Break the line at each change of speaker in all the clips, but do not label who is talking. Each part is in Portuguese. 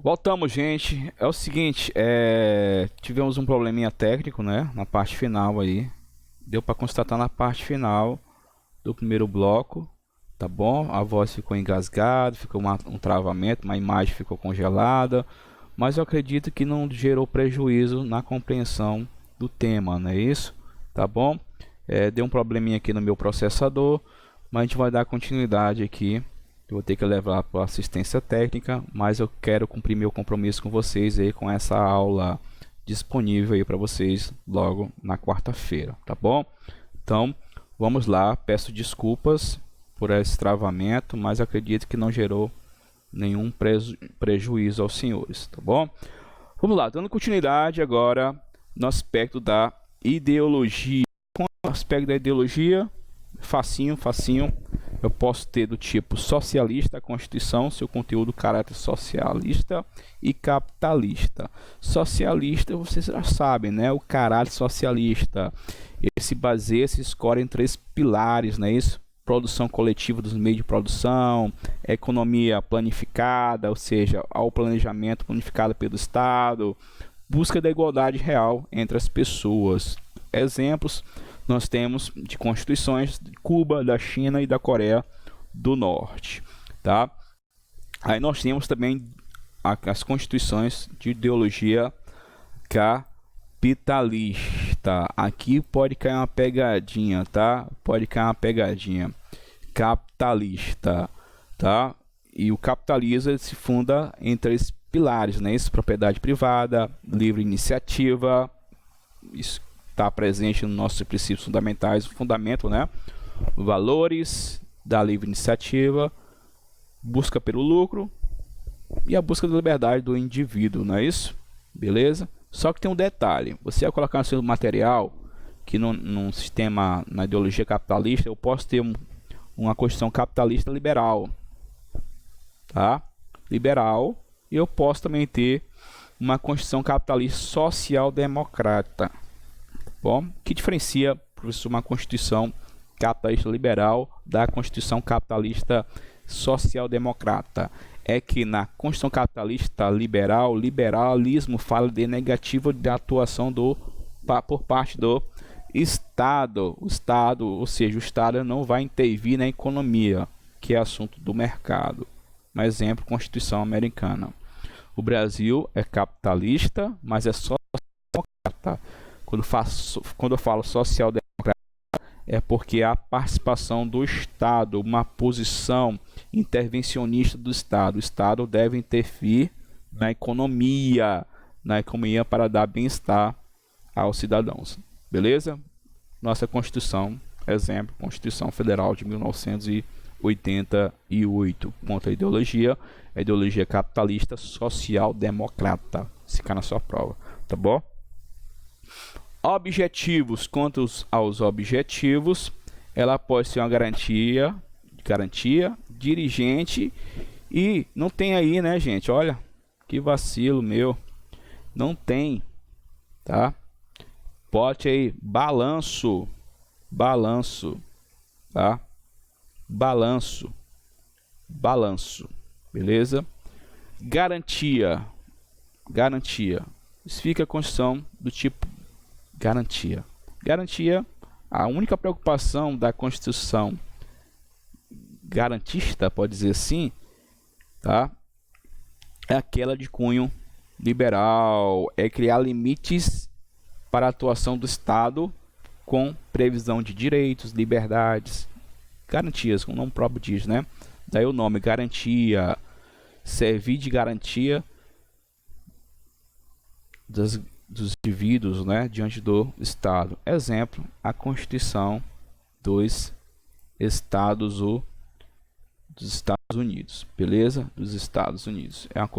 Voltamos, gente. É o seguinte, tivemos um probleminha técnico, né? Na parte final aí. Deu para constatar na parte final do primeiro bloco, tá bom? A voz ficou engasgada, ficou um travamento, uma imagem ficou congelada, mas eu acredito que não gerou prejuízo na compreensão do tema, não é isso? Tá bom? Deu um probleminha aqui no meu processador, mas a gente vai dar continuidade aqui. Eu vou ter que levar para assistência técnica, mas eu quero cumprir meu compromisso com vocês aí com essa aula disponível aí para vocês logo na quarta-feira, tá bom? Então, vamos lá. Peço desculpas por esse travamento, mas acredito que não gerou nenhum prejuízo aos senhores, tá bom? Vamos lá, dando continuidade agora no aspecto da ideologia. Com o aspecto da ideologia, facinho. Eu posso ter do tipo socialista, a Constituição, seu conteúdo, caráter socialista e capitalista. Socialista, vocês já sabem, né? O caráter socialista, ele se baseia, se escolhe em 3 pilares, não é isso? Produção coletiva dos meios de produção, economia planificada, ou seja, ao planejamento planificado pelo Estado, busca da igualdade real entre as pessoas. Exemplos nós temos de constituições de Cuba, da China e da Coreia do Norte, tá? Aí nós temos também as constituições de ideologia capitalista. Aqui pode cair uma pegadinha, tá? Pode cair uma pegadinha. Capitalista, tá? E o capitalismo se funda em 3 pilares, né? Isso, propriedade privada, livre iniciativa. Isso está presente nos nossos princípios fundamentais, o fundamento, né? Valores da livre iniciativa, busca pelo lucro e a busca da liberdade do indivíduo, não é isso? Beleza? Só que tem um detalhe, você vai colocar no seu material que num sistema, na ideologia capitalista, eu posso ter uma Constituição capitalista liberal, tá? Liberal, e eu posso também ter uma Constituição capitalista social-democrata. Bom, que diferencia, professor, uma Constituição capitalista liberal da Constituição capitalista social-democrata? É que na Constituição capitalista liberal, liberalismo fala de negativa de atuação por parte do Estado. O Estado, ou seja, o Estado não vai intervir na economia, que é assunto do mercado. Um exemplo, Constituição americana. O Brasil é capitalista, mas é social-democrata. Quando eu falo social-democrata, é porque a participação do Estado, uma posição intervencionista do Estado. O Estado deve intervir na economia para dar bem-estar aos cidadãos. Beleza? Nossa Constituição, exemplo, Constituição Federal de 1988. Quanto à ideologia, a ideologia capitalista social-democrata. Se cai na sua prova, tá bom? Objetivos. Quanto aos objetivos, ela pode ser uma garantia, dirigente, e não tem aí, né, gente? Olha, que vacilo meu. Não tem, tá? Pode aí, balanço, tá? Balanço, beleza? Garantia. Isso fica a Constituição do tipo garantia. A única preocupação da Constituição garantista, pode dizer assim, tá? É aquela de cunho liberal, é criar limites para a atuação do Estado com previsão de direitos, liberdades, garantias, como o nome próprio diz, né? Daí o nome garantia, servir de garantia dos indivíduos, né, diante do Estado. Exemplo, a Constituição dos Estados Unidos, beleza? Dos Estados Unidos. É uma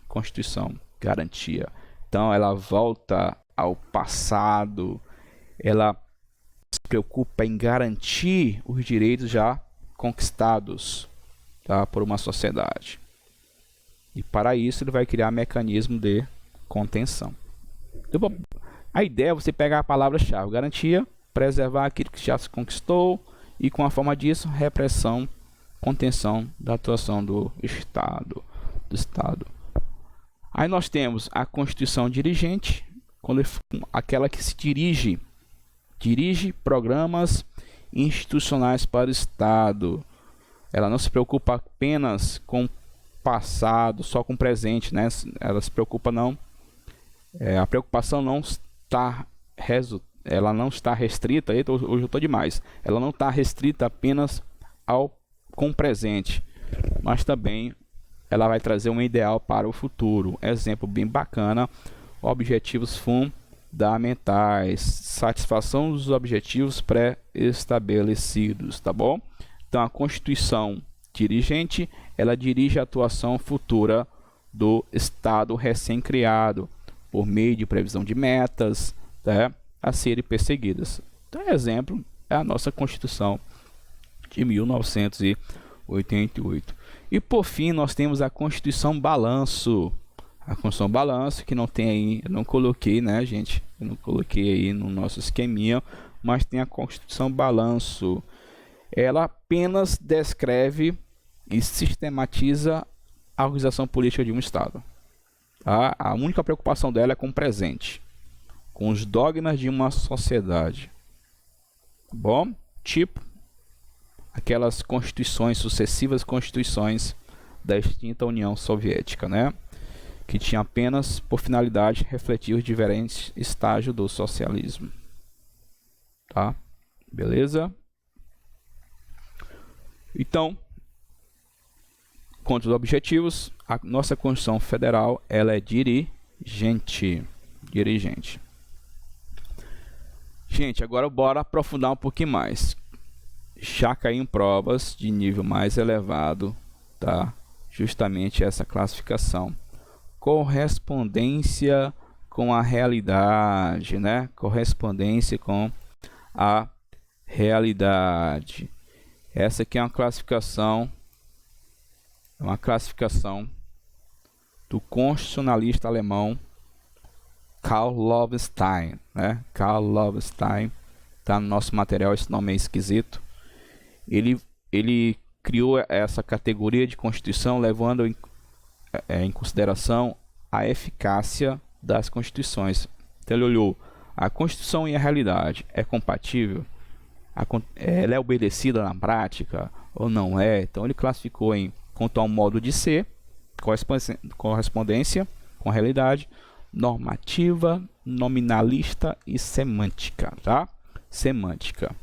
Constituição garantia. Então, ela volta ao passado, ela se preocupa em garantir os direitos já conquistados, tá, por uma sociedade. E para isso, ele vai criar mecanismo de contenção. A ideia é você pegar a palavra-chave, garantia, preservar aquilo que já se conquistou e, com a forma disso, repressão, contenção da atuação do Estado. Aí nós temos a Constituição dirigente, aquela que se dirige programas institucionais para o Estado. Ela não se preocupa apenas com o passado, só com o presente, né? Ela se preocupa não, a preocupação não está ela não está restrita, hoje eu estou demais, ela não está restrita apenas com o presente, mas também ela vai trazer um ideal para o futuro. Exemplo bem bacana: objetivos fundamentais, satisfação dos objetivos pré-estabelecidos, tá bom? Então a Constituição dirigente, ela dirige a atuação futura do Estado recém-criado, por meio de previsão de metas, né, a serem perseguidas. Então, exemplo é a nossa Constituição de 1988. E por fim, nós temos a Constituição Balanço. A Constituição Balanço, que não tem aí, eu não coloquei, né, gente? Eu não coloquei aí no nosso esqueminha, mas tem a Constituição Balanço. Ela apenas descreve e sistematiza a organização política de um Estado. Tá? A única preocupação dela é com o presente, com os dogmas de uma sociedade. Bom, tipo aquelas constituições, sucessivas constituições da extinta União Soviética, né? Que tinha apenas por finalidade refletir os diferentes estágios do socialismo. Tá? Beleza? Então, quanto aos objetivos, a nossa Constituição Federal, ela é dirigente. Gente, agora bora aprofundar um pouquinho mais. Já caiu em provas de nível mais elevado, tá? Justamente essa classificação. Correspondência com a realidade, né? Correspondência com a realidade. Essa aqui é uma classificação do constitucionalista alemão Karl Lovenstein, né? Karl Lovenstein, tá no nosso material, esse nome é esquisito. Ele criou essa categoria de Constituição levando em consideração a eficácia das Constituições. Então ele olhou a Constituição e a realidade, é compatível? Ela é obedecida na prática ou não é? Então ele classificou quanto ao modo de ser, correspondência com a realidade, normativa, nominalista e semântica, tá? Semântica.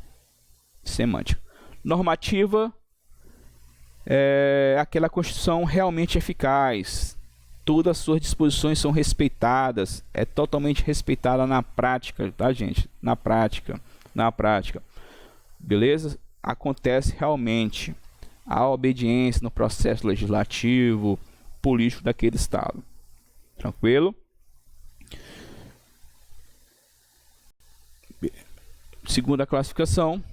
Normativa é aquela Constituição realmente eficaz. Todas as suas disposições são respeitadas, é totalmente respeitada na prática, tá, gente? Na prática. Beleza? Acontece realmente a obediência no processo legislativo, político daquele estado. Tranquilo? Segunda classificação,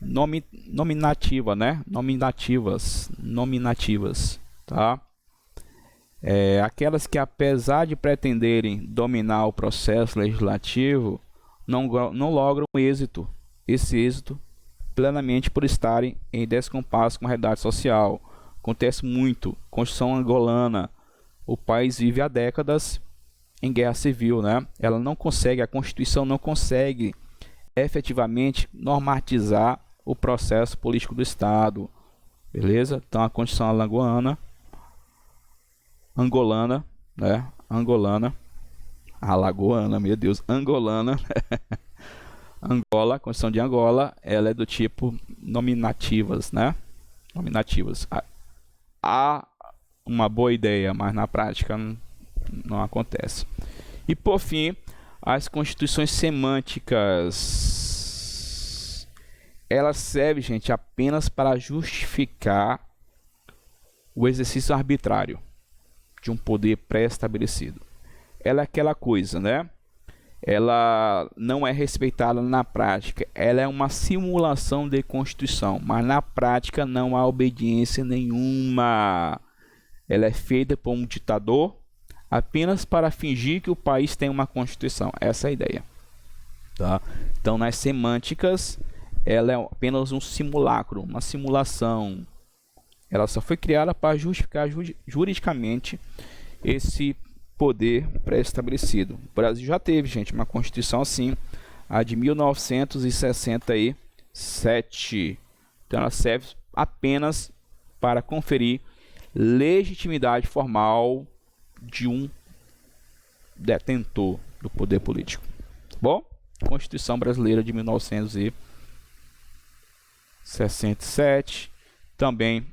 nominativa, né? Nominativas, tá? Aquelas que, apesar de pretenderem dominar o processo legislativo, não logram esse êxito plenamente por estarem em descompasso com a realidade social. Acontece muito. Constituição angolana, o país vive há décadas em guerra civil, né? A Constituição não consegue efetivamente normatizar o processo político do Estado, beleza? Então a Constituição angolana, né? Angolana, Angola, a Constituição de Angola, ela é do tipo nominativas, né? Nominativas. Há uma boa ideia, mas na prática não acontece. E por fim, as constituições semânticas. Elas servem, gente, apenas para justificar o exercício arbitrário de um poder pré-estabelecido. Ela é aquela coisa, né? Ela não é respeitada na prática. Ela é uma simulação de Constituição, mas na prática não há obediência nenhuma. Ela é feita por um ditador apenas para fingir que o país tem uma Constituição. Essa é a ideia, tá? Então, nas semânticas, ela é apenas um simulacro, uma simulação. Ela só foi criada para justificar juridicamente esse poder pré-estabelecido. O Brasil já teve, gente, uma Constituição assim, a de 1967. Então ela serve apenas para conferir legitimidade formal de um detentor do poder político. Bom, Constituição Brasileira de 1967. Também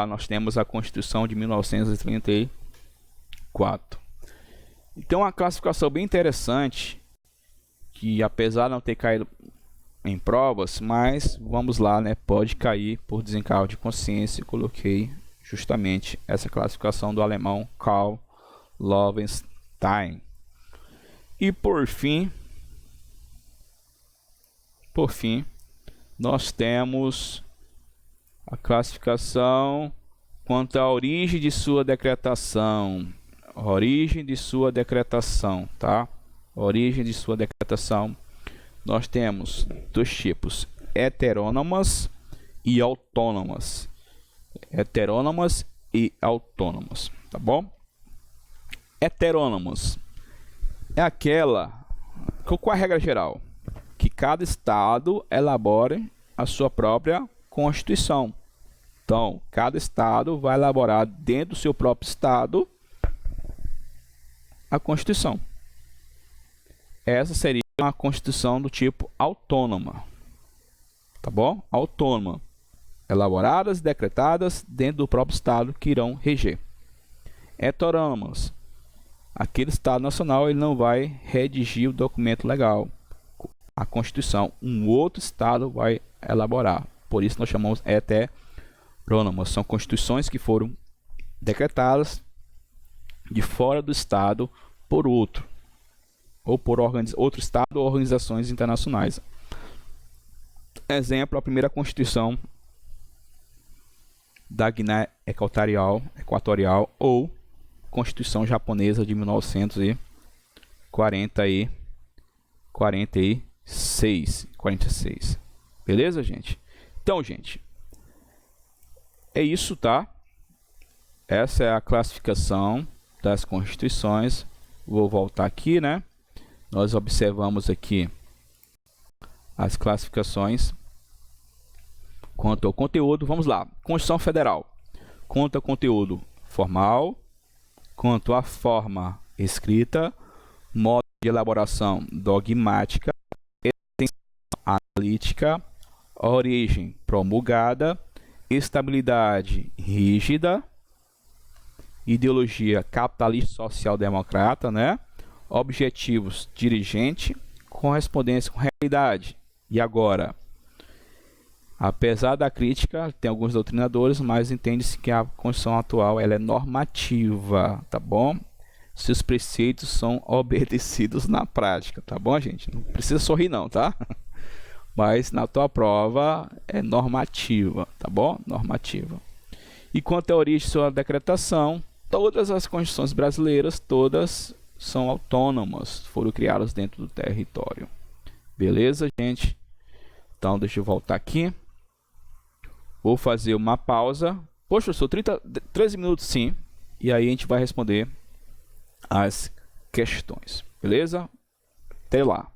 nós temos a Constituição de 1934. Então, uma classificação bem interessante, que apesar de não ter caído em provas, mas vamos lá, né? Pode cair por desencargo de consciência. Coloquei justamente essa classificação do alemão Karl Loewenstein. E por fim, nós temos a classificação quanto à origem de sua decretação. Origem de sua decretação, tá? Origem de sua decretação. Nós temos dois tipos: heterônomas e autônomas. Heterônomas e autônomas, tá bom? Heterônomas é aquela, qual é a regra geral? Que cada estado elabore a sua própria Constituição. Então, cada estado vai elaborar dentro do seu próprio estado a Constituição. Essa seria uma Constituição do tipo autônoma. Tá bom? Autônoma. Elaboradas e decretadas dentro do próprio estado que irão reger. Heterônomas. Aquele estado nacional ele não vai redigir o documento legal, a Constituição. Um outro estado vai elaborar. Por isso nós chamamos heterônomas. São constituições que foram decretadas de fora do estado por outro, ou por outro estado ou organizações internacionais. Exemplo, a primeira Constituição da Guiné Equatorial ou Constituição Japonesa de 1946. Beleza, gente? Então, gente, é isso, tá? Essa é a classificação das constituições. Vou voltar aqui, né? Nós observamos aqui as classificações quanto ao conteúdo. Vamos lá. Constituição Federal. Quanto ao conteúdo formal, quanto à forma escrita, modo de elaboração dogmática, analítica, origem promulgada, estabilidade rígida, ideologia capitalista social-democrata, né? Objetivos dirigente, correspondência com realidade. E agora, apesar da crítica, tem alguns doutrinadores, mas entende-se que a Constituição atual ela é normativa, tá bom? Seus preceitos são obedecidos na prática, tá bom, gente? Não precisa sorrir não, tá? Mas na tua prova é normativa, tá bom? Normativa. E quanto à origem de sua decretação, todas as constituições brasileiras, todas são autônomas, foram criadas dentro do território. Beleza, gente? Então, deixa eu voltar aqui. Vou fazer uma pausa. Poxa, professor, 13 minutos sim. E aí a gente vai responder as questões. Beleza? Até lá.